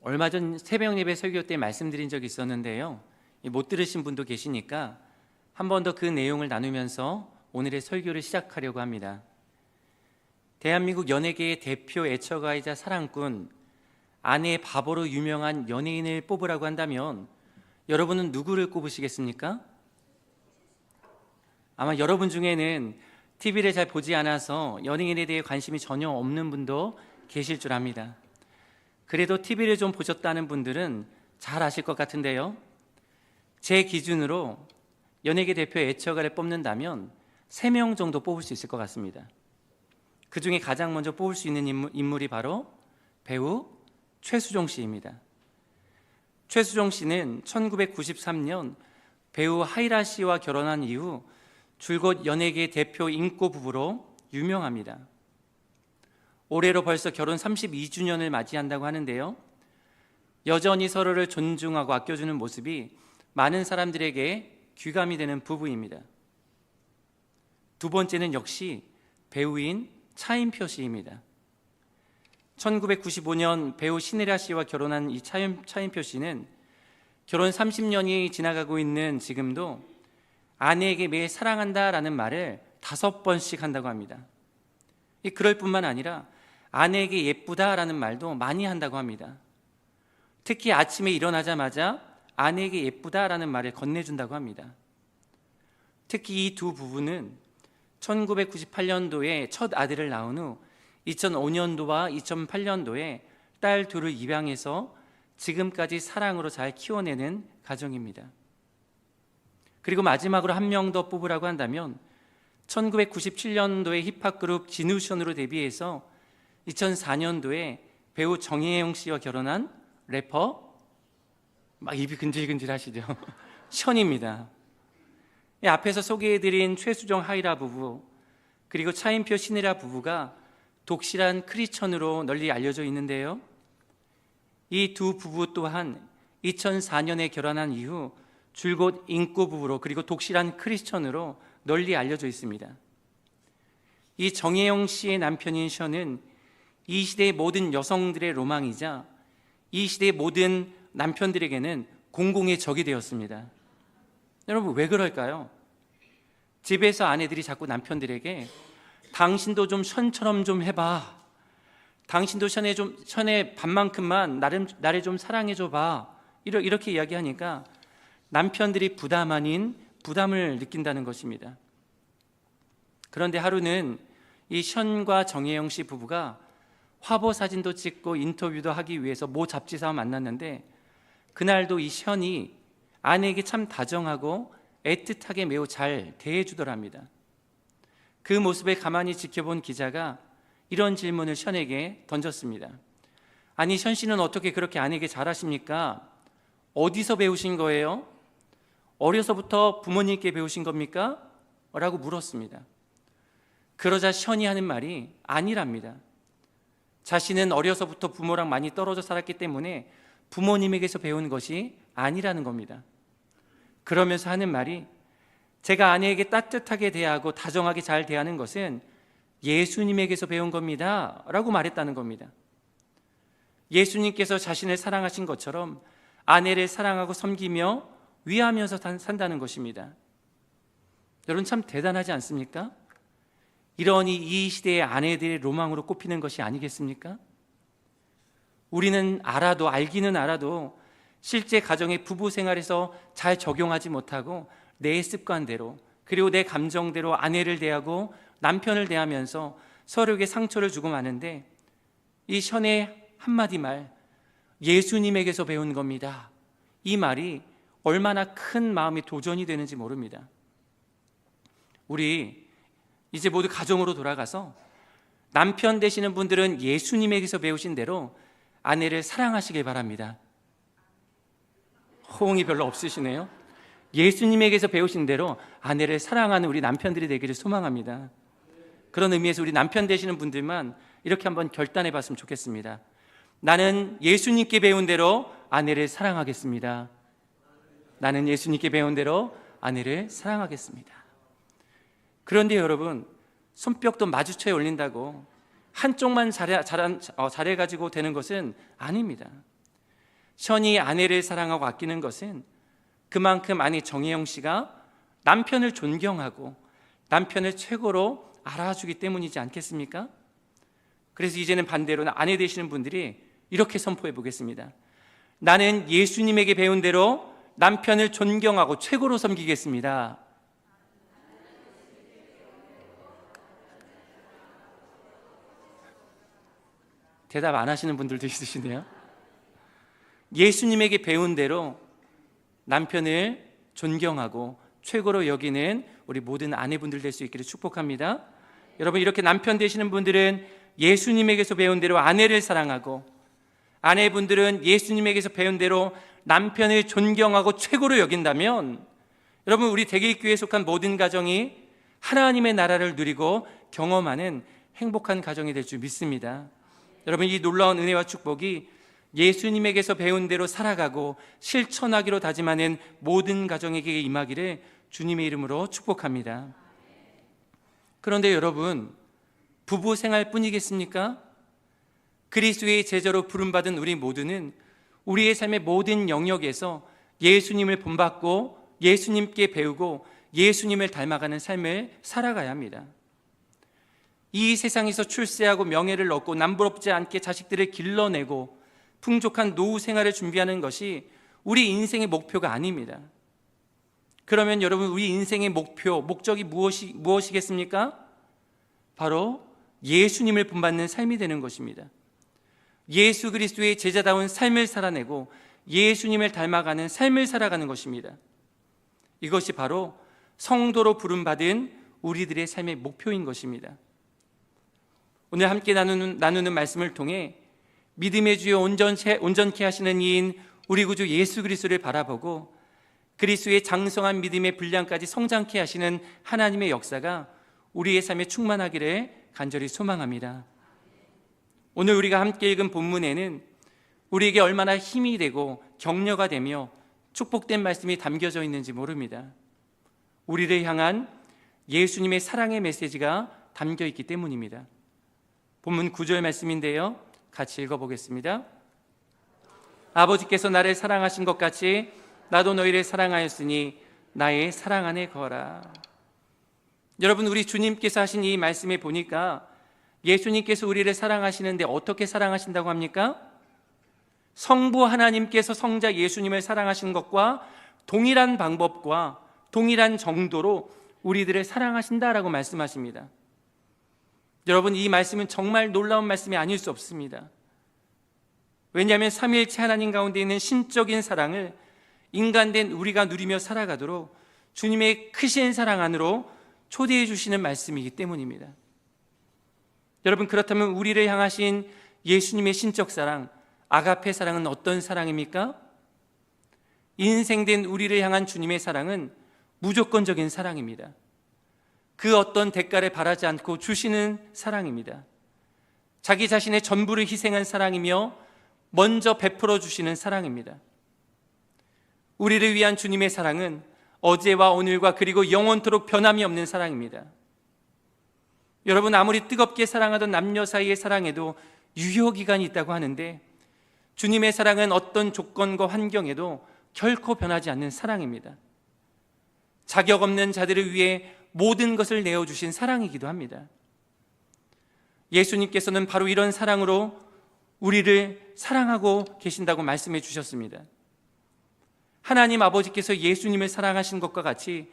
얼마 전 새벽 예배 설교 때 말씀드린 적이 있었는데요, 못 들으신 분도 계시니까 한 번 더 그 내용을 나누면서 오늘의 설교를 시작하려고 합니다. 대한민국 연예계의 대표 애처가이자 사랑꾼, 아내의 바보로 유명한 연예인을 뽑으라고 한다면 여러분은 누구를 꼽으시겠습니까? 아마 여러분 중에는 TV를 잘 보지 않아서 연예인에 대해 관심이 전혀 없는 분도 계실 줄 압니다. 그래도 TV를 좀 보셨다는 분들은 잘 아실 것 같은데요, 제 기준으로 연예계 대표 애처가를 뽑는다면 3명 정도 뽑을 수 있을 것 같습니다. 그 중에 가장 먼저 뽑을 수 있는 인물이 바로 배우 최수종 씨입니다. 최수종 씨는 1993년 배우 하이라 씨와 결혼한 이후 줄곧 연예계 대표 인고 부부로 유명합니다. 올해로 벌써 결혼 32주년을 맞이한다고 하는데요, 여전히 서로를 존중하고 아껴주는 모습이 많은 사람들에게 귀감이 되는 부부입니다. 두 번째는 역시 배우인 차인표 씨입니다. 1995년 배우 신혜라 씨와 결혼한 이 차인표 씨는 결혼 30년이 지나가고 있는 지금도 아내에게 매일 사랑한다라는 말을 5번씩 한다고 합니다. 그럴 뿐만 아니라 아내에게 예쁘다라는 말도 많이 한다고 합니다. 특히 아침에 일어나자마자 아내에게 예쁘다라는 말을 건네준다고 합니다. 특히 이 두 부부는 1998년도에 첫 아들을 낳은 후 2005년도와 2008년도에 딸 둘을 입양해서 지금까지 사랑으로 잘 키워내는 가정입니다. 그리고 마지막으로 한 명 더 뽑으라고 한다면 1997년도에 힙합 그룹 지누션으로 데뷔해서 2004년도에 배우 정혜영 씨와 결혼한 래퍼, 막 입이 근질근질 하시죠? 션입니다. 앞에서 소개해드린 최수종 하이라 부부, 그리고 차인표 신혜라 부부가 독실한 크리스천으로 널리 알려져 있는데요, 이 두 부부 또한 2004년에 결혼한 이후 줄곧 인고 부부로 그리고 독실한 크리스천으로 널리 알려져 있습니다. 이 정혜영 씨의 남편인 션은 이 시대의 모든 여성들의 로망이자 이 시대의 모든 남편들에게는 공공의 적이 되었습니다. 여러분, 왜 그럴까요? 집에서 아내들이 자꾸 남편들에게 당신도 좀 션처럼 좀 해봐, 당신도 션의 반만큼만 나를 좀 사랑해줘봐, 이렇게 이야기하니까 남편들이 부담 아닌 부담을 느낀다는 것입니다. 그런데 하루는 이 션과 정혜영 씨 부부가 화보 사진도 찍고 인터뷰도 하기 위해서 모 잡지사와 만났는데, 그날도 이 션이 아내에게 참 다정하고 애틋하게 매우 잘 대해주더랍니다. 그 모습을 가만히 지켜본 기자가 이런 질문을 션에게 던졌습니다. 아니, 션 씨는 어떻게 그렇게 아내에게 잘하십니까? 어디서 배우신 거예요? 어려서부터 부모님께 배우신 겁니까? 라고 물었습니다. 그러자 션이 하는 말이 아니랍니다. 자신은 어려서부터 부모랑 많이 떨어져 살았기 때문에 부모님에게서 배운 것이 아니라는 겁니다. 그러면서 하는 말이, 제가 아내에게 따뜻하게 대하고 다정하게 잘 대하는 것은 예수님에게서 배운 겁니다 라고 말했다는 겁니다. 예수님께서 자신을 사랑하신 것처럼 아내를 사랑하고 섬기며 위하면서 산다는 것입니다. 여러분, 참 대단하지 않습니까? 이러니 이 시대의 아내들의 로망으로 꼽히는 것이 아니겠습니까? 우리는 알기는 알아도 실제 가정의 부부 생활에서 잘 적용하지 못하고 내 습관대로, 그리고 내 감정대로 아내를 대하고 남편을 대하면서 서로에게 상처를 주고 마는데, 이 션의 한마디 말, 예수님에게서 배운 겁니다, 이 말이 얼마나 큰 마음의 도전이 되는지 모릅니다. 우리 이제 모두 가정으로 돌아가서 남편 되시는 분들은 예수님에게서 배우신 대로 아내를 사랑하시길 바랍니다. 호응이 별로 없으시네요. 예수님에게서 배우신 대로 아내를 사랑하는 우리 남편들이 되기를 소망합니다. 그런 의미에서 우리 남편 되시는 분들만 이렇게 한번 결단해 봤으면 좋겠습니다. 나는 예수님께 배운 대로 아내를 사랑하겠습니다. 나는 예수님께 배운 대로 아내를 사랑하겠습니다. 그런데 여러분, 손뼉도 마주쳐에 올린다고 한쪽만 잘해가지고 되는 것은 아닙니다. 션이 아내를 사랑하고 아끼는 것은 그만큼 아내 정혜영 씨가 남편을 존경하고 남편을 최고로 알아주기 때문이지 않겠습니까? 그래서 이제는 반대로 아내 되시는 분들이 이렇게 선포해 보겠습니다. 나는 예수님에게 배운 대로 남편을 존경하고 최고로 섬기겠습니다. 대답 안 하시는 분들도 있으시네요. 예수님에게 배운 대로 남편을 존경하고 최고로 여기는 우리 모든 아내분들 될 수 있기를 축복합니다. 여러분, 이렇게 남편 되시는 분들은 예수님에게서 배운 대로 아내를 사랑하고, 아내분들은 예수님에게서 배운 대로 남편을 존경하고 최고로 여긴다면, 여러분, 우리 대길교회에 속한 모든 가정이 하나님의 나라를 누리고 경험하는 행복한 가정이 될 줄 믿습니다. 여러분, 이 놀라운 은혜와 축복이 예수님에게서 배운 대로 살아가고 실천하기로 다짐하는 모든 가정에게 임하기를 주님의 이름으로 축복합니다. 그런데 여러분, 부부 생활뿐이겠습니까? 그리스도의 제자로 부름받은 우리 모두는 우리의 삶의 모든 영역에서 예수님을 본받고 예수님께 배우고 예수님을 닮아가는 삶을 살아가야 합니다. 이 세상에서 출세하고 명예를 얻고 남부럽지 않게 자식들을 길러내고 풍족한 노후 생활을 준비하는 것이 우리 인생의 목표가 아닙니다. 그러면 여러분, 우리 인생의 목적이 무엇이겠습니까? 바로 예수님을 본받는 삶이 되는 것입니다. 예수 그리스도의 제자다운 삶을 살아내고 예수님을 닮아가는 삶을 살아가는 것입니다. 이것이 바로 성도로 부름받은 우리들의 삶의 목표인 것입니다. 오늘 함께 나누는 말씀을 통해 믿음의 주요 온전케 하시는 이인 우리 구주 예수 그리스도를 바라보고 그리스도의 장성한 믿음의 분량까지 성장케 하시는 하나님의 역사가 우리의 삶에 충만하기를 간절히 소망합니다. 오늘 우리가 함께 읽은 본문에는 우리에게 얼마나 힘이 되고 격려가 되며 축복된 말씀이 담겨져 있는지 모릅니다. 우리를 향한 예수님의 사랑의 메시지가 담겨 있기 때문입니다. 본문 9절 말씀인데요, 같이 읽어보겠습니다. 아버지께서 나를 사랑하신 것 같이 나도 너희를 사랑하였으니 나의 사랑 안에 거하라. 여러분, 우리 주님께서 하신 이 말씀에 보니까 예수님께서 우리를 사랑하시는데 어떻게 사랑하신다고 합니까? 성부 하나님께서 성자 예수님을 사랑하신 것과 동일한 방법과 동일한 정도로 우리들을 사랑하신다라고 말씀하십니다. 여러분, 이 말씀은 정말 놀라운 말씀이 아닐 수 없습니다. 왜냐하면 삼위일체 하나님 가운데 있는 신적인 사랑을 인간된 우리가 누리며 살아가도록 주님의 크신 사랑 안으로 초대해 주시는 말씀이기 때문입니다. 여러분, 그렇다면 우리를 향하신 예수님의 신적 사랑, 아가페 사랑은 어떤 사랑입니까? 인생된 우리를 향한 주님의 사랑은 무조건적인 사랑입니다. 그 어떤 대가를 바라지 않고 주시는 사랑입니다. 자기 자신의 전부를 희생한 사랑이며 먼저 베풀어 주시는 사랑입니다. 우리를 위한 주님의 사랑은 어제와 오늘과 그리고 영원토록 변함이 없는 사랑입니다. 여러분, 아무리 뜨겁게 사랑하던 남녀 사이의 사랑에도 유효기간이 있다고 하는데 주님의 사랑은 어떤 조건과 환경에도 결코 변하지 않는 사랑입니다. 자격 없는 자들을 위해 모든 것을 내어주신 사랑이기도 합니다. 예수님께서는 바로 이런 사랑으로 우리를 사랑하고 계신다고 말씀해 주셨습니다. 하나님 아버지께서 예수님을 사랑하신 것과 같이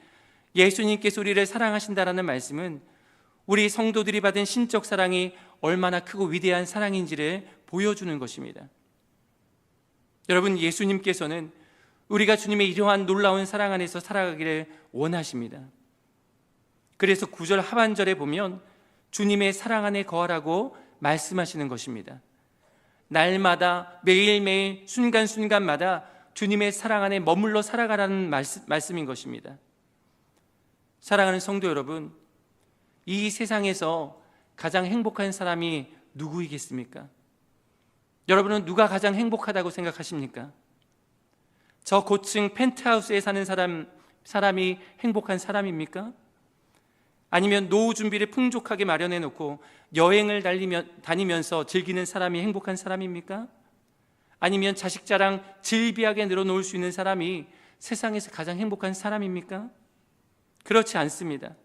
예수님께서 우리를 사랑하신다라는 말씀은 우리 성도들이 받은 신적 사랑이 얼마나 크고 위대한 사랑인지를 보여주는 것입니다. 여러분, 예수님께서는 우리가 주님의 이러한 놀라운 사랑 안에서 살아가기를 원하십니다. 그래서 9절 하반절에 보면 주님의 사랑 안에 거하라고 말씀하시는 것입니다. 날마다 매일매일 순간순간마다 주님의 사랑 안에 머물러 살아가라는 말씀인 것입니다. 사랑하는 성도 여러분, 이 세상에서 가장 행복한 사람이 누구이겠습니까? 여러분은 누가 가장 행복하다고 생각하십니까? 저 고층 펜트하우스에 사는 사람이 행복한 사람입니까? 아니면 노후 준비를 풍족하게 마련해 놓고 여행을 다니면서 즐기는 사람이 행복한 사람입니까? 아니면 자식 자랑 질비하게 늘어놓을 수 있는 사람이 세상에서 가장 행복한 사람입니까? 그렇지 않습니다.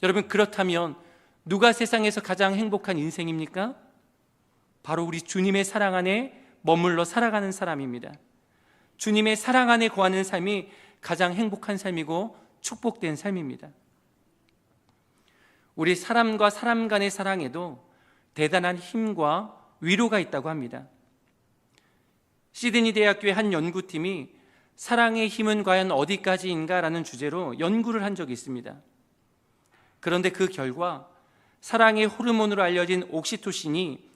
여러분, 그렇다면 누가 세상에서 가장 행복한 인생입니까? 바로 우리 주님의 사랑 안에 머물러 살아가는 사람입니다. 주님의 사랑 안에 거하는 삶이 가장 행복한 삶이고 축복된 삶입니다. 우리 사람과 사람 간의 사랑에도 대단한 힘과 위로가 있다고 합니다. 시드니 대학교의 한 연구팀이 사랑의 힘은 과연 어디까지인가 라는 주제로 연구를 한 적이 있습니다. 그런데 그 결과 사랑의 호르몬으로 알려진 옥시토신이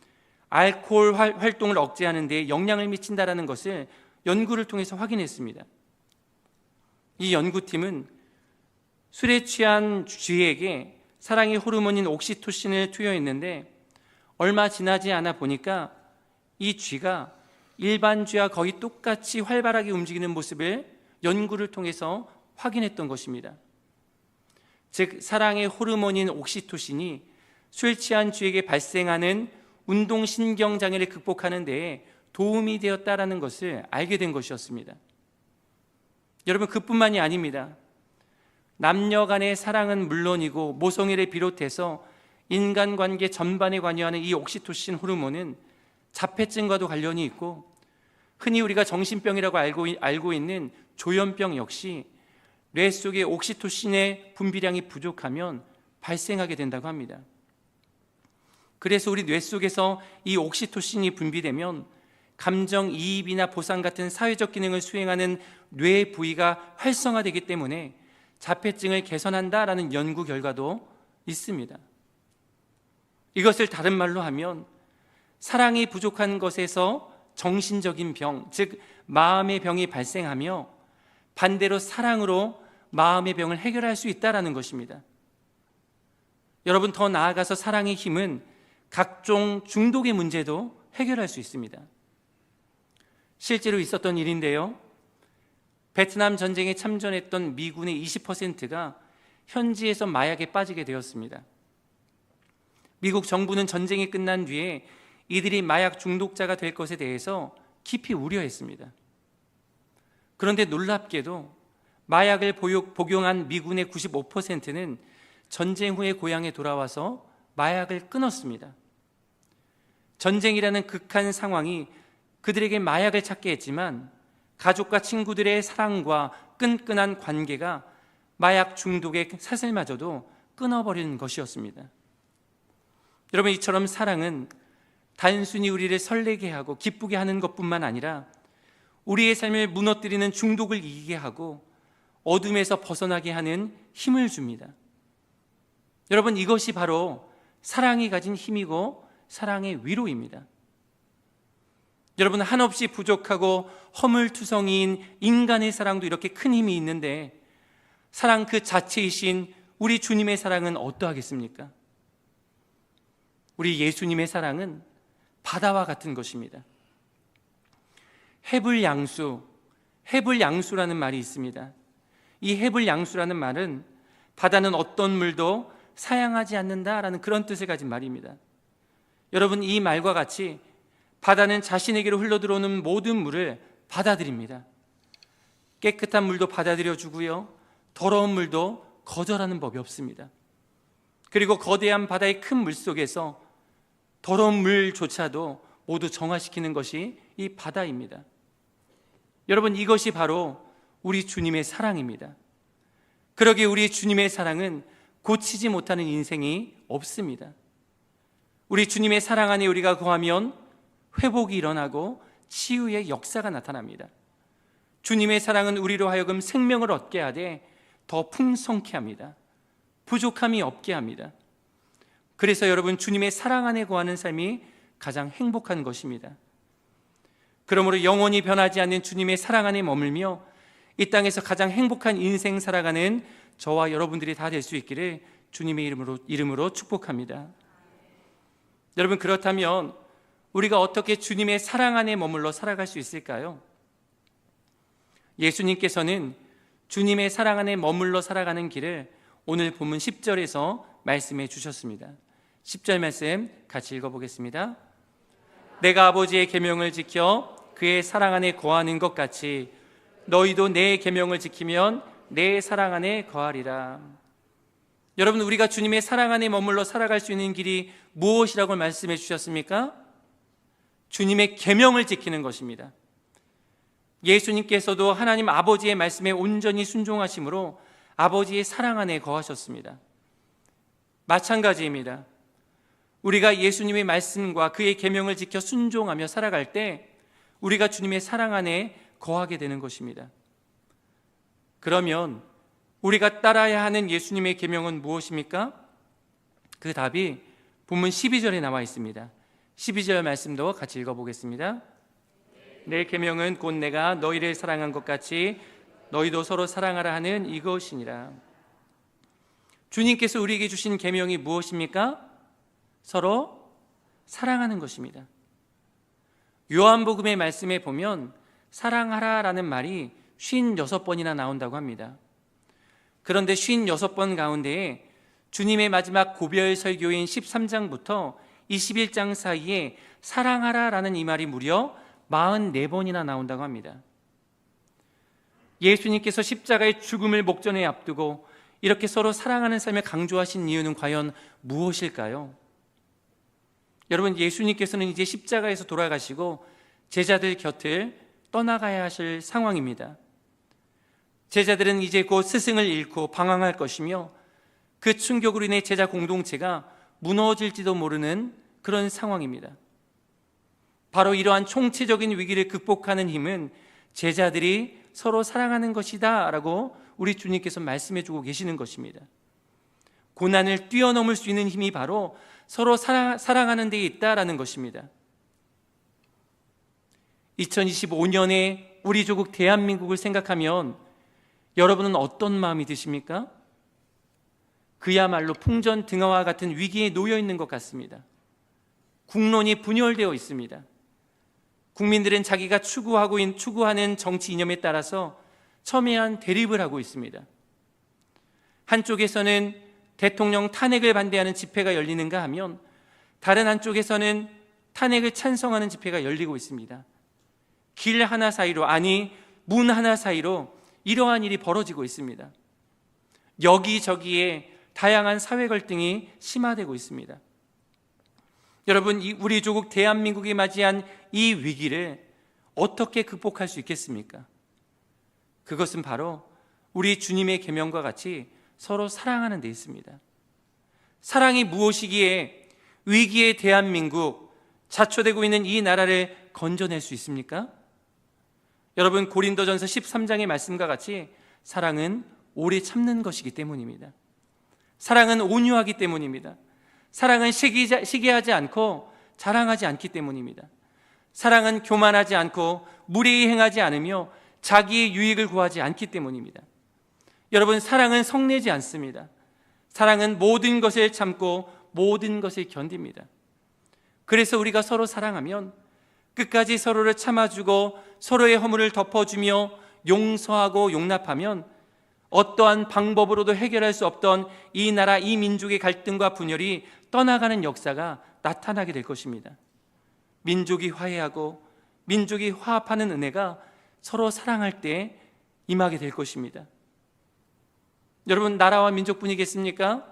알코올 활동을 억제하는 데 영향을 미친다는 것을 연구를 통해서 확인했습니다. 이 연구팀은 술에 취한 쥐에게 사랑의 호르몬인 옥시토신을 투여했는데 얼마 지나지 않아 보니까 이 쥐가 일반 쥐와 거의 똑같이 활발하게 움직이는 모습을 연구를 통해서 확인했던 것입니다. 즉, 사랑의 호르몬인 옥시토신이 술 취한 쥐에게 발생하는 운동신경장애를 극복하는 데에 도움이 되었다는 것을 알게 된 것이었습니다. 여러분, 그뿐만이 아닙니다. 남녀 간의 사랑은 물론이고 모성애를 비롯해서 인간관계 전반에 관여하는 이 옥시토신 호르몬은 자폐증과도 관련이 있고, 흔히 우리가 정신병이라고 알고 있는 조현병 역시 뇌 속의 옥시토신의 분비량이 부족하면 발생하게 된다고 합니다. 그래서 우리 뇌 속에서 이 옥시토신이 분비되면 감정이입이나 보상 같은 사회적 기능을 수행하는 뇌 부위가 활성화되기 때문에 자폐증을 개선한다라는 연구 결과도 있습니다. 이것을 다른 말로 하면 사랑이 부족한 것에서 정신적인 병, 즉 마음의 병이 발생하며 반대로 사랑으로 마음의 병을 해결할 수 있다는 것입니다. 여러분, 더 나아가서 사랑의 힘은 각종 중독의 문제도 해결할 수 있습니다. 실제로 있었던 일인데요, 베트남 전쟁에 참전했던 미군의 20%가 현지에서 마약에 빠지게 되었습니다. 미국 정부는 전쟁이 끝난 뒤에 이들이 마약 중독자가 될 것에 대해서 깊이 우려했습니다. 그런데 놀랍게도 마약을 복용한 미군의 95%는 전쟁 후에 고향에 돌아와서 마약을 끊었습니다. 전쟁이라는 극한 상황이 그들에게 마약을 찾게 했지만 가족과 친구들의 사랑과 끈끈한 관계가 마약 중독의 사슬마저도 끊어버리는 것이었습니다. 여러분, 이처럼 사랑은 단순히 우리를 설레게 하고 기쁘게 하는 것뿐만 아니라 우리의 삶을 무너뜨리는 중독을 이기게 하고 어둠에서 벗어나게 하는 힘을 줍니다. 여러분, 이것이 바로 사랑이 가진 힘이고 사랑의 위로입니다. 여러분, 한없이 부족하고 허물투성이인 인간의 사랑도 이렇게 큰 힘이 있는데 사랑 그 자체이신 우리 주님의 사랑은 어떠하겠습니까? 우리 예수님의 사랑은 바다와 같은 것입니다. 해불양수라는 말이 있습니다. 이 해불양수라는 말은 바다는 어떤 물도 사양하지 않는다라는 그런 뜻을 가진 말입니다. 여러분, 이 말과 같이 바다는 자신에게로 흘러들어오는 모든 물을 받아들입니다. 깨끗한 물도 받아들여 주고요, 더러운 물도 거절하는 법이 없습니다. 그리고 거대한 바다의 큰 물속에서 더러운 물조차도 모두 정화시키는 것이 이 바다입니다. 여러분, 이것이 바로 우리 주님의 사랑입니다. 그러기에 우리 주님의 사랑은 고치지 못하는 인생이 없습니다. 우리 주님의 사랑 안에 우리가 거하면 회복이 일어나고 치유의 역사가 나타납니다. 주님의 사랑은 우리로 하여금 생명을 얻게 하되 더 풍성케 합니다. 부족함이 없게 합니다. 그래서 여러분, 주님의 사랑 안에 거하는 삶이 가장 행복한 것입니다. 그러므로 영원히 변하지 않는 주님의 사랑 안에 머물며 이 땅에서 가장 행복한 인생 살아가는 저와 여러분들이 다 될 수 있기를 주님의 이름으로 축복합니다. 여러분, 그렇다면 우리가 어떻게 주님의 사랑 안에 머물러 살아갈 수 있을까요? 예수님께서는 주님의 사랑 안에 머물러 살아가는 길을 오늘 본문 10절에서 말씀해 주셨습니다. 10절 말씀 같이 읽어보겠습니다. 내가 아버지의 계명을 지켜 그의 사랑 안에 거하는 것 같이 너희도 내 계명을 지키면 내 사랑 안에 거하리라. 여러분, 우리가 주님의 사랑 안에 머물러 살아갈 수 있는 길이 무엇이라고 말씀해 주셨습니까? 주님의 계명을 지키는 것입니다. 예수님께서도 하나님 아버지의 말씀에 온전히 순종하심으로 아버지의 사랑 안에 거하셨습니다. 마찬가지입니다. 우리가 예수님의 말씀과 그의 계명을 지켜 순종하며 살아갈 때 우리가 주님의 사랑 안에 거하게 되는 것입니다. 그러면 우리가 따라야 하는 예수님의 계명은 무엇입니까? 그 답이 본문 12절에 나와 있습니다. 12절 말씀도 같이 읽어보겠습니다. 내 계명은 곧 내가 너희를 사랑한 것 같이 너희도 서로 사랑하라 하는 이것이니라. 주님께서 우리에게 주신 계명이 무엇입니까? 서로 사랑하는 것입니다. 요한복음의 말씀에 보면 사랑하라라는 말이 56번이나 나온다고 합니다. 그런데 56번 가운데에 주님의 마지막 고별 설교인 13장부터 21장 사이에 사랑하라라는 이 말이 무려 44번이나 나온다고 합니다. 예수님께서 십자가의 죽음을 목전에 앞두고 이렇게 서로 사랑하는 삶을 강조하신 이유는 과연 무엇일까요? 여러분, 예수님께서는 이제 십자가에서 돌아가시고 제자들 곁을 떠나가야 하실 상황입니다. 제자들은 이제 곧 스승을 잃고 방황할 것이며 그 충격으로 인해 제자 공동체가 무너질지도 모르는 그런 상황입니다. 바로 이러한 총체적인 위기를 극복하는 힘은 제자들이 서로 사랑하는 것이다 라고 우리 주님께서 말씀해 주고 계시는 것입니다. 고난을 뛰어넘을 수 있는 힘이 바로 서로 사랑하는 데 있다라는 것입니다. 2025년에 우리 조국 대한민국을 생각하면 여러분은 어떤 마음이 드십니까? 그야말로 풍전등화와 같은 위기에 놓여 있는 것 같습니다. 국론이 분열되어 있습니다. 국민들은 자기가 추구하는 정치 이념에 따라서 첨예한 대립을 하고 있습니다. 한쪽에서는 대통령 탄핵을 반대하는 집회가 열리는가 하면 다른 한쪽에서는 탄핵을 찬성하는 집회가 열리고 있습니다. 길 하나 사이로, 아니 문 하나 사이로 이러한 일이 벌어지고 있습니다. 여기저기에 다양한 사회 갈등이 심화되고 있습니다. 여러분, 우리 조국 대한민국이 맞이한 이 위기를 어떻게 극복할 수 있겠습니까? 그것은 바로 우리 주님의 계명과 같이 서로 사랑하는 데 있습니다. 사랑이 무엇이기에 위기의 대한민국, 자초되고 있는 이 나라를 건져낼 수 있습니까? 여러분, 고린도전서 13장의 말씀과 같이 사랑은 오래 참는 것이기 때문입니다. 사랑은 온유하기 때문입니다. 사랑은 시기하지 않고 자랑하지 않기 때문입니다. 사랑은 교만하지 않고 무례히 행하지 않으며 자기의 유익을 구하지 않기 때문입니다. 여러분, 사랑은 성내지 않습니다. 사랑은 모든 것을 참고 모든 것을 견딥니다. 그래서 우리가 서로 사랑하면 끝까지 서로를 참아주고 서로의 허물을 덮어주며 용서하고 용납하면 어떠한 방법으로도 해결할 수 없던 이 나라, 이 민족의 갈등과 분열이 떠나가는 역사가 나타나게 될 것입니다. 민족이 화해하고 민족이 화합하는 은혜가 서로 사랑할 때 임하게 될 것입니다. 여러분, 나라와 민족뿐이겠습니까?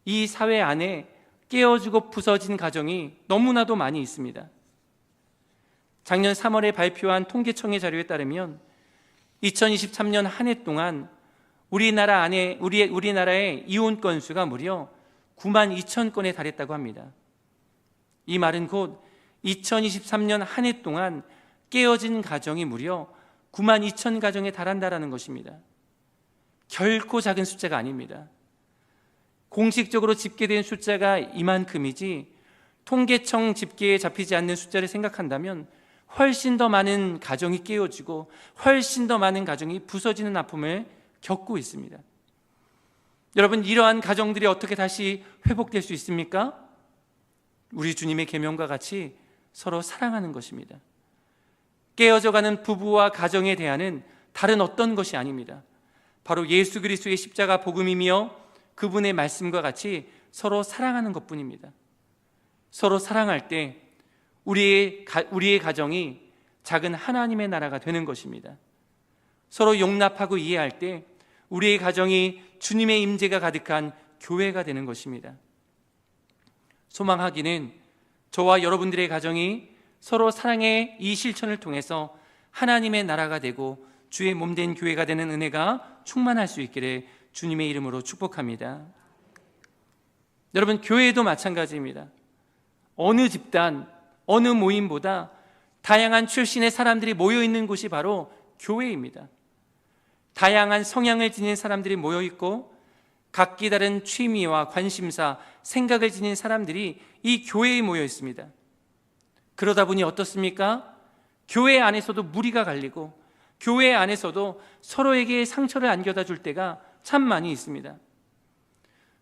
이 사회 안에 깨어지고 부서진 가정이 너무나도 많이 있습니다. 작년 3월에 발표한 통계청의 자료에 따르면 2023년 한 해 동안 우리나라의 이혼 건수가 무려 9만 2천 건에 달했다고 합니다. 이 말은 곧 2023년 한 해 동안 깨어진 가정이 무려 9만 2천 가정에 달한다는 것입니다. 결코 작은 숫자가 아닙니다. 공식적으로 집계된 숫자가 이만큼이지 통계청 집계에 잡히지 않는 숫자를 생각한다면 훨씬 더 많은 가정이 깨어지고 훨씬 더 많은 가정이 부서지는 아픔을 겪고 있습니다. 여러분, 이러한 가정들이 어떻게 다시 회복될 수 있습니까? 우리 주님의 계명과 같이 서로 사랑하는 것입니다. 깨어져가는 부부와 가정에 대한 다른 어떤 것이 아닙니다. 바로 예수 그리스도의 십자가 복음이며 그분의 말씀과 같이 서로 사랑하는 것뿐입니다. 서로 사랑할 때 우리의 가정이 작은 하나님의 나라가 되는 것입니다. 서로 용납하고 이해할 때 우리의 가정이 주님의 임재가 가득한 교회가 되는 것입니다. 소망하기는 저와 여러분들의 가정이 서로 사랑의 이 실천을 통해서 하나님의 나라가 되고 주의 몸된 교회가 되는 은혜가 충만할 수 있기를 주님의 이름으로 축복합니다. 여러분, 교회도 마찬가지입니다. 어느 집단, 어느 모임보다 다양한 출신의 사람들이 모여있는 곳이 바로 교회입니다. 다양한 성향을 지닌 사람들이 모여있고 각기 다른 취미와 관심사, 생각을 지닌 사람들이 이 교회에 모여 있습니다. 그러다 보니 어떻습니까? 교회 안에서도 무리가 갈리고 교회 안에서도 서로에게 상처를 안겨다 줄 때가 참 많이 있습니다.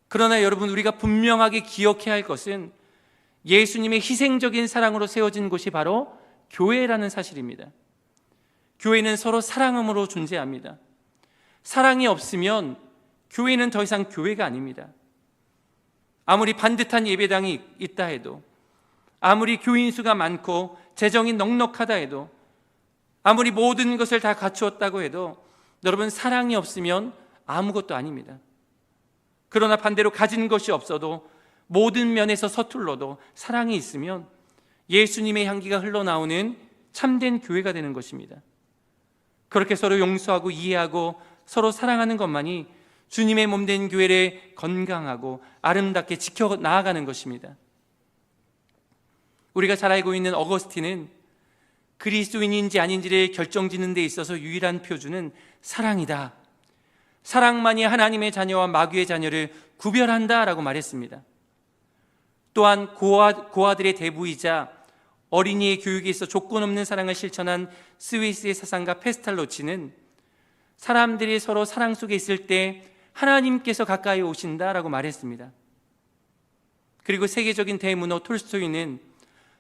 그러나 여러분, 우리가 분명하게 기억해야 할 것은 예수님의 희생적인 사랑으로 세워진 곳이 바로 교회라는 사실입니다. 교회는 서로 사랑함으로 존재합니다. 사랑이 없으면 교회는 더 이상 교회가 아닙니다. 아무리 반듯한 예배당이 있다 해도, 아무리 교인 수가 많고 재정이 넉넉하다 해도, 아무리 모든 것을 다 갖추었다고 해도 여러분, 사랑이 없으면 아무것도 아닙니다. 그러나 반대로 가진 것이 없어도 모든 면에서 서툴러도 사랑이 있으면 예수님의 향기가 흘러나오는 참된 교회가 되는 것입니다. 그렇게 서로 용서하고 이해하고 서로 사랑하는 것만이 주님의 몸된 교회를 건강하고 아름답게 지켜 나아가는 것입니다. 우리가 잘 알고 있는 어거스틴은 그리스도인인지 아닌지를 결정짓는 데 있어서 유일한 표준은 사랑이다. 사랑만이 하나님의 자녀와 마귀의 자녀를 구별한다라고 말했습니다. 또한 고아들의 대부이자 어린이의 교육에 있어 조건 없는 사랑을 실천한 스위스의 사상가 페스탈로치는 사람들이 서로 사랑 속에 있을 때 하나님께서 가까이 오신다라고 말했습니다. 그리고 세계적인 대문호 톨스토이는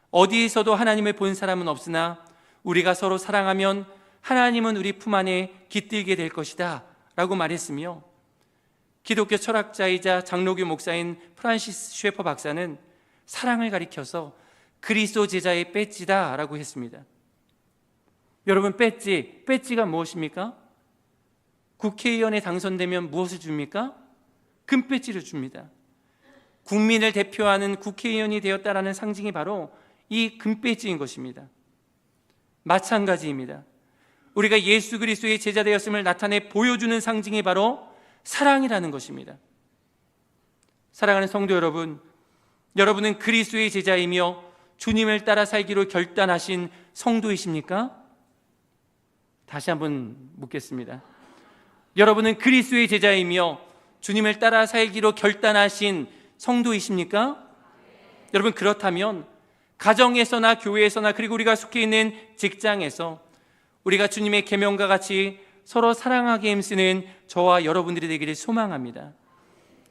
어디에서도 하나님을 본 사람은 없으나 우리가 서로 사랑하면 하나님은 우리 품 안에 깃들게 될 것이다 라고 말했으며, 기독교 철학자이자 장로교 목사인 프란시스 쉐퍼 박사는 사랑을 가리켜서 그리스도 제자의 배지다 라고 했습니다. 여러분, 배지가 무엇입니까? 국회의원에 당선되면 무엇을 줍니까? 금배지를 줍니다. 국민을 대표하는 국회의원이 되었다라는 상징이 바로 이 금배지인 것입니다. 마찬가지입니다. 우리가 예수 그리스도의 제자 되었음을 나타내 보여주는 상징이 바로 사랑이라는 것입니다. 사랑하는 성도 여러분, 여러분은 그리스도의 제자이며 주님을 따라 살기로 결단하신 성도이십니까? 다시 한번 묻겠습니다. 여러분은 그리스도의 제자이며 주님을 따라 살기로 결단하신 성도이십니까? 여러분, 그렇다면 가정에서나 교회에서나 그리고 우리가 속해 있는 직장에서 우리가 주님의 계명과 같이 서로 사랑하게 힘쓰는 저와 여러분들이 되기를 소망합니다.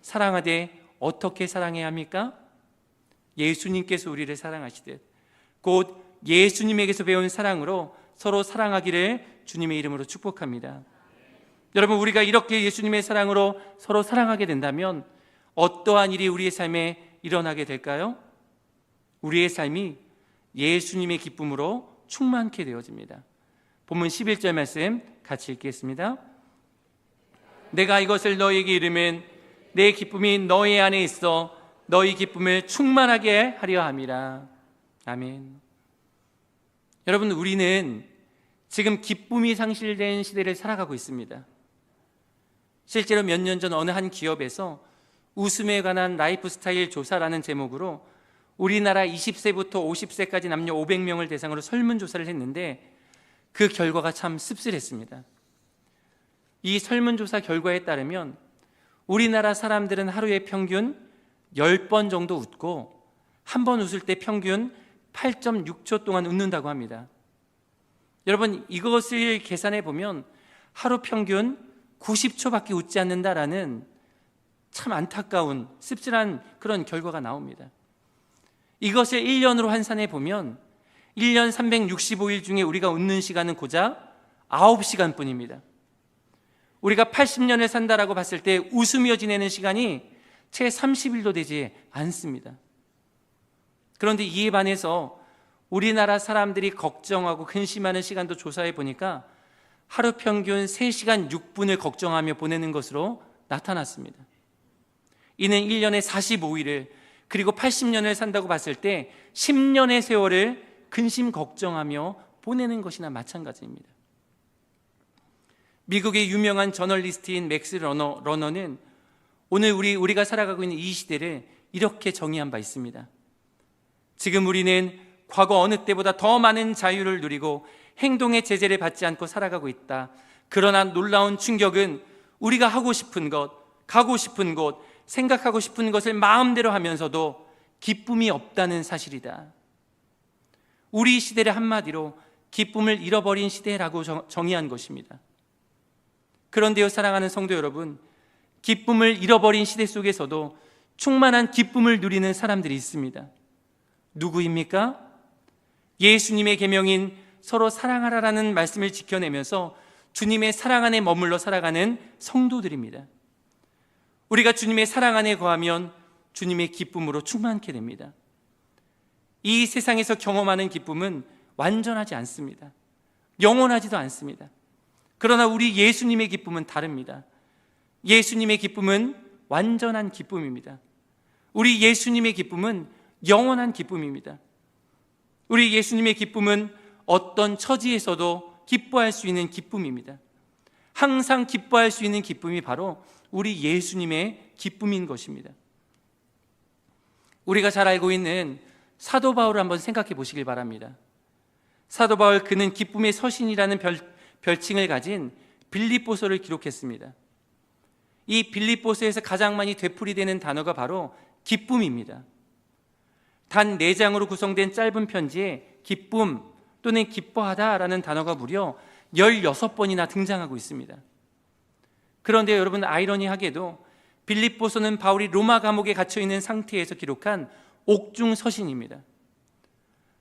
사랑하되 어떻게 사랑해야 합니까? 예수님께서 우리를 사랑하시듯 곧 예수님에게서 배운 사랑으로 서로 사랑하기를 주님의 이름으로 축복합니다. 여러분, 우리가 이렇게 예수님의 사랑으로 서로 사랑하게 된다면 어떠한 일이 우리의 삶에 일어나게 될까요? 우리의 삶이 예수님의 기쁨으로 충만케 되어집니다. 본문 11절 말씀 같이 읽겠습니다. 내가 이것을 너희에게 이르면 내 기쁨이 너희 안에 있어 너희 기쁨을 충만하게 하려 함이라. 아멘. 여러분, 우리는 지금 기쁨이 상실된 시대를 살아가고 있습니다. 실제로 몇 년 전 어느 한 기업에서 웃음에 관한 라이프 스타일 조사라는 제목으로 우리나라 20세부터 50세까지 남녀 500명을 대상으로 설문조사를 했는데 그 결과가 참 씁쓸했습니다. 이 설문조사 결과에 따르면 우리나라 사람들은 하루에 평균 10번 정도 웃고 한 번 웃을 때 평균 8.6초 동안 웃는다고 합니다. 여러분, 이것을 계산해 보면 하루 평균 90초밖에 웃지 않는다라는 참 안타까운 씁쓸한 그런 결과가 나옵니다. 이것을 1년으로 환산해 보면 1년 365일 중에 우리가 웃는 시간은 고작 9시간 뿐입니다. 우리가 80년을 산다라고 봤을 때 웃으며 지내는 시간이 채 30일도 되지 않습니다. 그런데 이에 반해서 우리나라 사람들이 걱정하고 근심하는 시간도 조사해 보니까 하루 평균 3시간 6분을 걱정하며 보내는 것으로 나타났습니다. 이는 1년에 45일을 그리고 80년을 산다고 봤을 때 10년의 세월을 근심 걱정하며 보내는 것이나 마찬가지입니다. 미국의 유명한 저널리스트인 맥스 러너는 오늘 우리가 살아가고 있는 이 시대를 이렇게 정의한 바 있습니다. 지금 우리는 과거 어느 때보다 더 많은 자유를 누리고 행동의 제재를 받지 않고 살아가고 있다. 그러나 놀라운 충격은 우리가 하고 싶은 것, 가고 싶은 곳, 생각하고 싶은 것을 마음대로 하면서도 기쁨이 없다는 사실이다. 우리 시대를 한마디로 기쁨을 잃어버린 시대라고 정의한 것입니다. 그런데요, 사랑하는 성도 여러분, 기쁨을 잃어버린 시대 속에서도 충만한 기쁨을 누리는 사람들이 있습니다. 누구입니까? 예수님의 계명인 서로 사랑하라라는 말씀을 지켜내면서 주님의 사랑 안에 머물러 살아가는 성도들입니다. 우리가 주님의 사랑 안에 거하면 주님의 기쁨으로 충만케 됩니다. 이 세상에서 경험하는 기쁨은 완전하지 않습니다. 영원하지도 않습니다. 그러나 우리 예수님의 기쁨은 다릅니다. 예수님의 기쁨은 완전한 기쁨입니다. 우리 예수님의 기쁨은 영원한 기쁨입니다. 우리 예수님의 기쁨은 어떤 처지에서도 기뻐할 수 있는 기쁨입니다. 항상 기뻐할 수 있는 기쁨이 바로 우리 예수님의 기쁨인 것입니다. 우리가 잘 알고 있는 사도 바울을 한번 생각해 보시길 바랍니다. 사도 바울, 그는 기쁨의 서신이라는 별칭을 가진 빌립보서를 기록했습니다. 이 빌립보서에서 가장 많이 되풀이되는 단어가 바로 기쁨입니다. 단 4장으로 구성된 짧은 편지에 기쁨 또는 기뻐하다라는 단어가 무려 16번이나 등장하고 있습니다. 그런데 여러분, 아이러니하게도 빌립보서는 바울이 로마 감옥에 갇혀 있는 상태에서 기록한 옥중 서신입니다.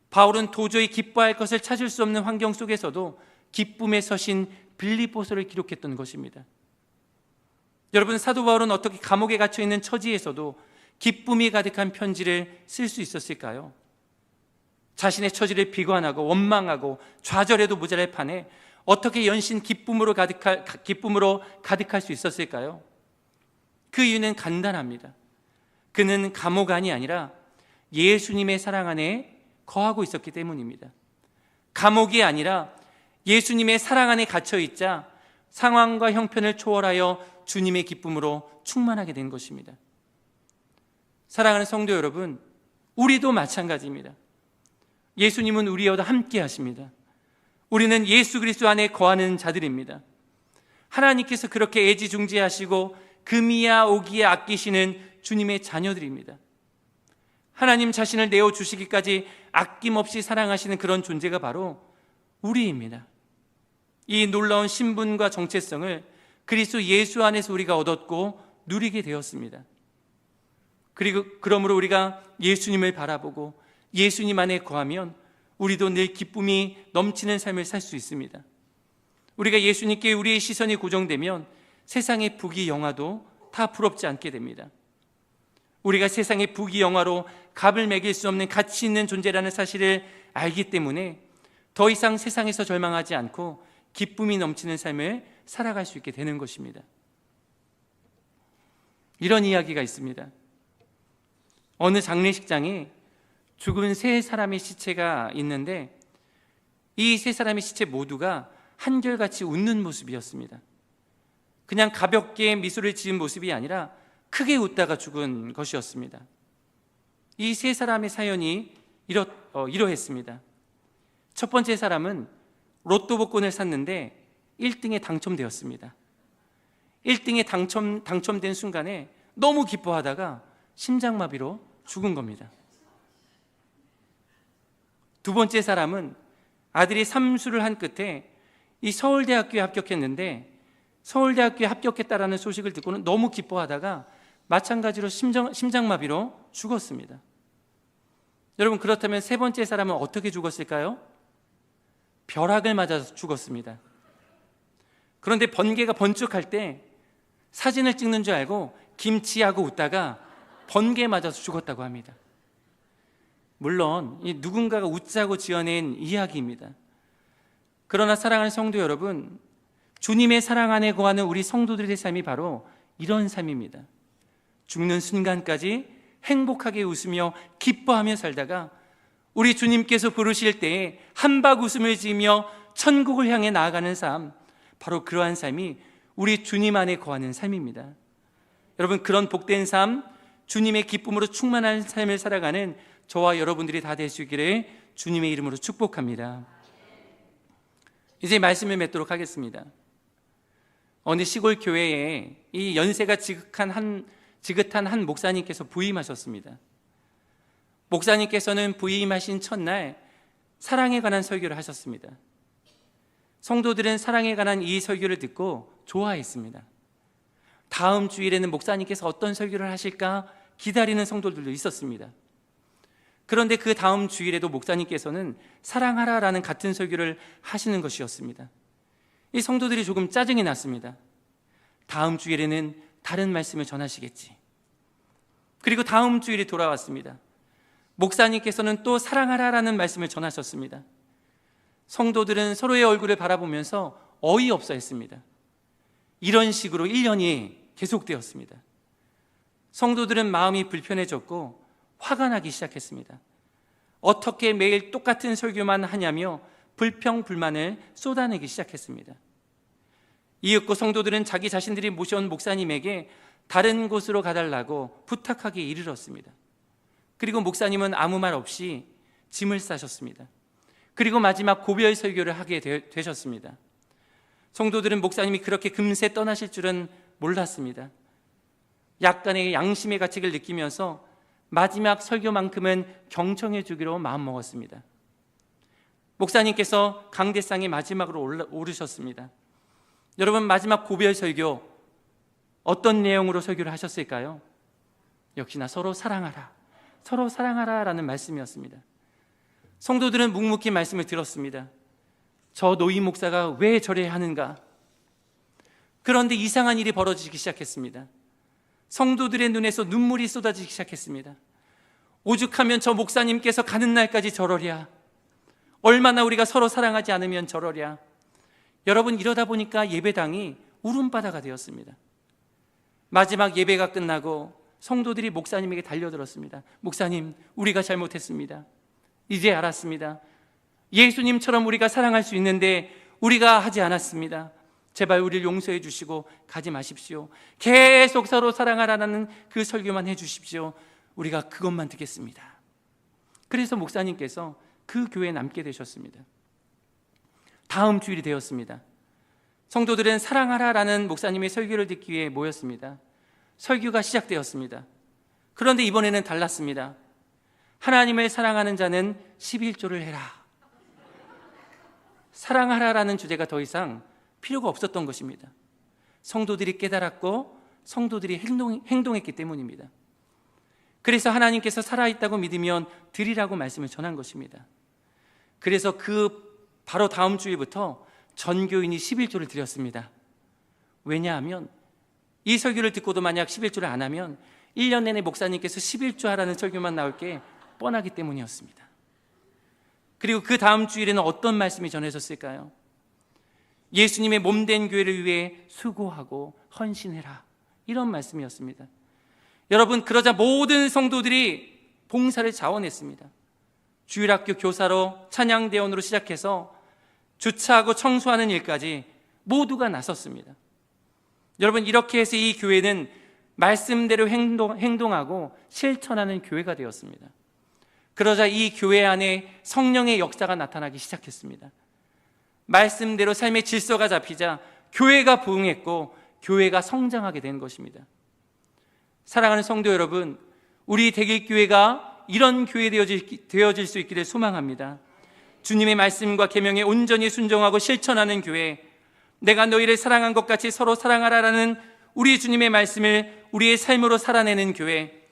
바울은 도저히 기뻐할 것을 찾을 수 없는 환경 속에서도 기쁨의 서신 빌립보서를 기록했던 것입니다. 여러분, 사도 바울은 어떻게 감옥에 갇혀 있는 처지에서도 기쁨이 가득한 편지를 쓸 수 있었을까요? 자신의 처지를 비관하고 원망하고 좌절해도 모자랄 판에 어떻게 연신 기쁨으로 가득할 수 있었을까요? 그 이유는 간단합니다. 그는 감옥 안이 아니라 예수님의 사랑 안에 거하고 있었기 때문입니다. 감옥이 아니라 예수님의 사랑 안에 갇혀있자 상황과 형편을 초월하여 주님의 기쁨으로 충만하게 된 것입니다. 사랑하는 성도 여러분, 우리도 마찬가지입니다. 예수님은 우리와 함께 하십니다. 우리는 예수 그리스도 안에 거하는 자들입니다. 하나님께서 그렇게 애지중지하시고 금이야 오기야 아끼시는 주님의 자녀들입니다. 하나님 자신을 내어주시기까지 아낌없이 사랑하시는 그런 존재가 바로 우리입니다. 이 놀라운 신분과 정체성을 그리스도 예수 안에서 우리가 얻었고 누리게 되었습니다. 그러므로 우리가 예수님을 바라보고 예수님 안에 거하면 우리도 늘 기쁨이 넘치는 삶을 살 수 있습니다. 우리가 예수님께 우리의 시선이 고정되면 세상의 부귀영화도 다 부럽지 않게 됩니다. 우리가 세상의 부귀영화로 값을 매길 수 없는 가치 있는 존재라는 사실을 알기 때문에 더 이상 세상에서 절망하지 않고 기쁨이 넘치는 삶을 살아갈 수 있게 되는 것입니다. 이런 이야기가 있습니다. 어느 장례식장에 죽은 3사람의 시체가 있는데 이 3사람의 시체 모두가 한결같이 웃는 모습이었습니다. 그냥 가볍게 미소를 지은 모습이 아니라 크게 웃다가 죽은 것이었습니다. 이 3사람의 사연이 이러했습니다. 첫 번째 사람은 로또 복권을 샀는데 1등에 당첨되었습니다. 1등에 당첨된 순간에 너무 기뻐하다가 심장마비로 죽은 겁니다. 두 번째 사람은 아들이 삼수를 한 끝에 이 서울대학교에 합격했는데 서울대학교에 합격했다라는 소식을 듣고는 너무 기뻐하다가 마찬가지로 심장마비로 죽었습니다. 여러분, 그렇다면 세 번째 사람은 어떻게 죽었을까요? 벼락을 맞아서 죽었습니다. 그런데 번개가 번쩍할 때 사진을 찍는 줄 알고 김치하고 웃다가 번개 맞아서 죽었다고 합니다. 물론 누군가가 웃자고 지어낸 이야기입니다. 그러나 사랑하는 성도 여러분, 주님의 사랑 안에 거하는 우리 성도들의 삶이 바로 이런 삶입니다. 죽는 순간까지 행복하게 웃으며 기뻐하며 살다가 우리 주님께서 부르실 때에 한박 웃음을 지으며 천국을 향해 나아가는 삶, 바로 그러한 삶이 우리 주님 안에 거하는 삶입니다. 여러분, 그런 복된 삶, 주님의 기쁨으로 충만한 삶을 살아가는 저와 여러분들이 다 될 수 있기를 주님의 이름으로 축복합니다. 이제 말씀을 맺도록 하겠습니다. 어느 시골 교회에 이 연세가 지긋한 한 목사님께서 부임하셨습니다. 목사님께서는 부임하신 첫날 사랑에 관한 설교를 하셨습니다. 성도들은 사랑에 관한 이 설교를 듣고 좋아했습니다. 다음 주일에는 목사님께서 어떤 설교를 하실까 기다리는 성도들도 있었습니다. 그런데 그 다음 주일에도 목사님께서는 사랑하라라는 같은 설교를 하시는 것이었습니다. 이 성도들이 조금 짜증이 났습니다. 다음 주일에는 다른 말씀을 전하시겠지. 그리고 다음 주일이 돌아왔습니다. 목사님께서는 또 사랑하라라는 말씀을 전하셨습니다. 성도들은 서로의 얼굴을 바라보면서 어이없어 했습니다. 이런 식으로 1년이 계속되었습니다. 성도들은 마음이 불편해졌고 화가 나기 시작했습니다. 어떻게 매일 똑같은 설교만 하냐며 불평불만을 쏟아내기 시작했습니다. 이윽고 성도들은 자기 자신들이 모셔온 목사님에게 다른 곳으로 가달라고 부탁하기에 이르렀습니다. 그리고 목사님은 아무 말 없이 짐을 싸셨습니다. 그리고 마지막 고별 설교를 하게 되셨습니다. 성도들은 목사님이 그렇게 금세 떠나실 줄은 몰랐습니다. 약간의 양심의 가책을 느끼면서 마지막 설교만큼은 경청해 주기로 마음먹었습니다. 목사님께서 강대상에 마지막으로 오르셨습니다. 여러분, 마지막 고별 설교 어떤 내용으로 설교를 하셨을까요? 역시나 서로 사랑하라, 서로 사랑하라라는 말씀이었습니다. 성도들은 묵묵히 말씀을 들었습니다. 저 노인 목사가 왜 저래야 하는가? 그런데 이상한 일이 벌어지기 시작했습니다. 성도들의 눈에서 눈물이 쏟아지기 시작했습니다. 오죽하면 저 목사님께서 가는 날까지 저러랴. 얼마나 우리가 서로 사랑하지 않으면 저러랴. 여러분, 이러다 보니까 예배당이 울음바다가 되었습니다. 마지막 예배가 끝나고 성도들이 목사님에게 달려들었습니다. 목사님, 우리가 잘못했습니다. 이제 알았습니다. 예수님처럼 우리가 사랑할 수 있는데 우리가 하지 않았습니다. 제발 우리를 용서해 주시고 가지 마십시오. 계속 서로 사랑하라는 그 설교만 해 주십시오. 우리가 그것만 듣겠습니다. 그래서 목사님께서 그 교회에 남게 되셨습니다. 다음 주일이 되었습니다. 성도들은 사랑하라라는 목사님의 설교를 듣기 위해 모였습니다. 설교가 시작되었습니다. 그런데 이번에는 달랐습니다. 하나님을 사랑하는 자는 11조를 해라. 사랑하라라는 주제가 더 이상 필요가 없었던 것입니다. 성도들이 깨달았고 성도들이 행동했기 때문입니다. 그래서 하나님께서 살아있다고 믿으면 드리라고 말씀을 전한 것입니다. 그래서 바로 다음 주일부터 전교인이 11조를 드렸습니다. 왜냐하면 이 설교를 듣고도 만약 11조를 안 하면 1년 내내 목사님께서 11조 하라는 설교만 나올 게 뻔하기 때문이었습니다. 그리고 그 다음 주일에는 어떤 말씀이 전해졌을까요? 예수님의 몸된 교회를 위해 수고하고 헌신해라, 이런 말씀이었습니다. 여러분, 그러자 모든 성도들이 봉사를 자원했습니다. 주일학교 교사로 찬양대원으로 시작해서 주차하고 청소하는 일까지 모두가 나섰습니다. 여러분, 이렇게 해서 이 교회는 말씀대로 행동하고 실천하는 교회가 되었습니다. 그러자 이 교회 안에 성령의 역사가 나타나기 시작했습니다. 말씀대로 삶의 질서가 잡히자 교회가 부흥했고 교회가 성장하게 된 것입니다. 사랑하는 성도 여러분, 우리 대길교회가 이런 교회 되어질 수 있기를 소망합니다. 주님의 말씀과 계명에 온전히 순종하고 실천하는 교회, 내가 너희를 사랑한 것 같이 서로 사랑하라라는 우리 주님의 말씀을 우리의 삶으로 살아내는 교회,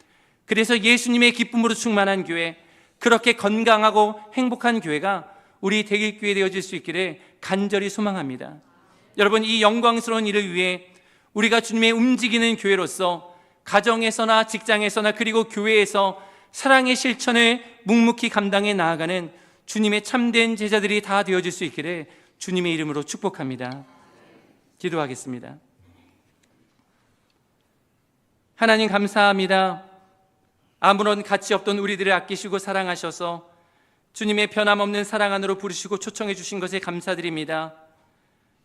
그래서 예수님의 기쁨으로 충만한 교회, 그렇게 건강하고 행복한 교회가 우리 대길교회 되어질 수 있기를 간절히 소망합니다. 여러분, 이 영광스러운 일을 위해 우리가 주님의 움직이는 교회로서 가정에서나 직장에서나 그리고 교회에서 사랑의 실천을 묵묵히 감당해 나아가는 주님의 참된 제자들이 다 되어질 수 있기를 주님의 이름으로 축복합니다. 기도하겠습니다. 하나님 감사합니다. 아무런 가치 없던 우리들을 아끼시고 사랑하셔서 주님의 변함없는 사랑 안으로 부르시고 초청해 주신 것에 감사드립니다.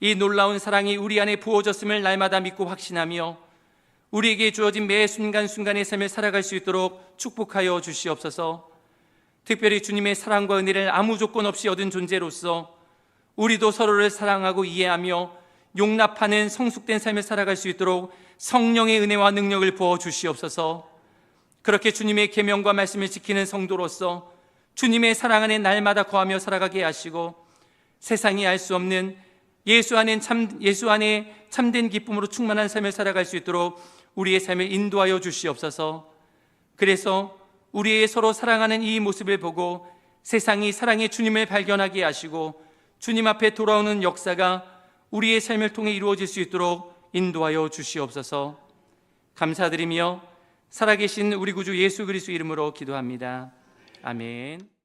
이 놀라운 사랑이 우리 안에 부어졌음을 날마다 믿고 확신하며 우리에게 주어진 매 순간순간의 삶을 살아갈 수 있도록 축복하여 주시옵소서. 특별히 주님의 사랑과 은혜를 아무 조건 없이 얻은 존재로서 우리도 서로를 사랑하고 이해하며 용납하는 성숙된 삶을 살아갈 수 있도록 성령의 은혜와 능력을 부어 주시옵소서. 그렇게 주님의 계명과 말씀을 지키는 성도로서 주님의 사랑 안에 날마다 거하며 살아가게 하시고 세상이 알 수 없는 예수 안에 참된 기쁨으로 충만한 삶을 살아갈 수 있도록 우리의 삶을 인도하여 주시옵소서. 그래서 우리의 서로 사랑하는 이 모습을 보고 세상이 사랑의 주님을 발견하게 하시고 주님 앞에 돌아오는 역사가 우리의 삶을 통해 이루어질 수 있도록 인도하여 주시옵소서. 감사드리며 살아계신 우리 구주 예수 그리스도 이름으로 기도합니다. 아멘.